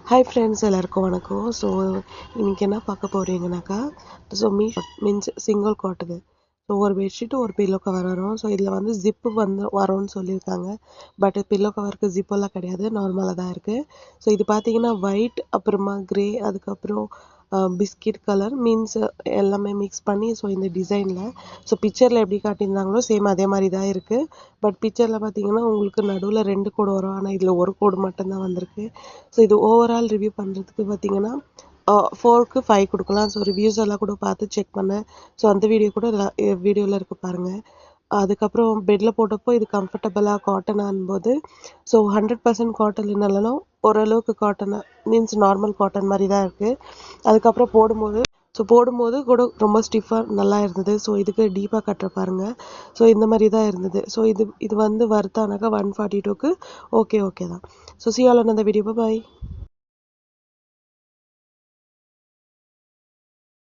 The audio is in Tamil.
ஹாய் ஃப்ரெண்ட்ஸ், எல்லாருக்கும் வணக்கம். ஸோ இன்றைக்கி என்ன பார்க்க போகிறீங்கனாக்கா, ஸோ மீன்ஸ் சிங்கிள் காட்டுது. ஸோ ஒரு பெட்ஷீட்டு ஒரு பில்லோ கவர் வரும். ஸோ இதில் வந்து ஜிப்பு வந்து வரும்னு சொல்லியிருக்காங்க. பட் பில்லோ கவருக்கு ஜிப்பெல்லாம் கிடையாது, நார்மலாக தான் இருக்குது. ஸோ இது பார்த்தீங்கன்னா ஒயிட், அப்புறமா க்ரே, அதுக்கப்புறம் பிஸ்கட் கலர் மீன்ஸ் எல்லாமே மிக்ஸ் பண்ணி ஸோ இந்த டிசைனில் ஸோ பிக்சரில் எப்படி காட்டியிருந்தாங்களோ சேம் அதே மாதிரி தான் இருக்குது. பட் பிக்சரில் பார்த்தீங்கன்னா உங்களுக்கு நடுவில் 2 கோடு வரும், ஆனால் இதில் ஒரு கோடு மட்டும்தான் வந்திருக்கு. ஸோ இது ஓவரால் ரிவ்யூ பண்ணுறதுக்கு பார்த்தீங்கன்னா 4க்கு 5 கொடுக்கலாம். ஸோ ரிவ்யூஸ் எல்லாம் கூட பார்த்து செக் பண்ணேன். ஸோ அந்த வீடியோ கூட வீடியோவில் இருக்கு பாருங்கள். அதுக்கப்புறம் பெட்டில் போட்டப்போ இது கம்ஃபர்டபுளாக காட்டனாகும்போது ஸோ 100% காட்டன் இல்லைனாலும் ஓரளவுக்கு காட்டனாக மீன்ஸ் நார்மல் காட்டன் மாதிரி தான் இருக்குது. அதுக்கப்புறம் போடும்போது கூட ரொம்ப ஸ்டிஃபாக நல்லா இருந்தது. ஸோ இதுக்கு டீப்பாக கட்டுற பாருங்கள். ஸோ இந்த மாதிரி தான் இருந்தது. ஸோ இது வந்து வர்த்தானாக்கா 142க்கு ஓகே தான். ஸோ சி ஆல் ஆன் அந்த வீடியோ. பாய்.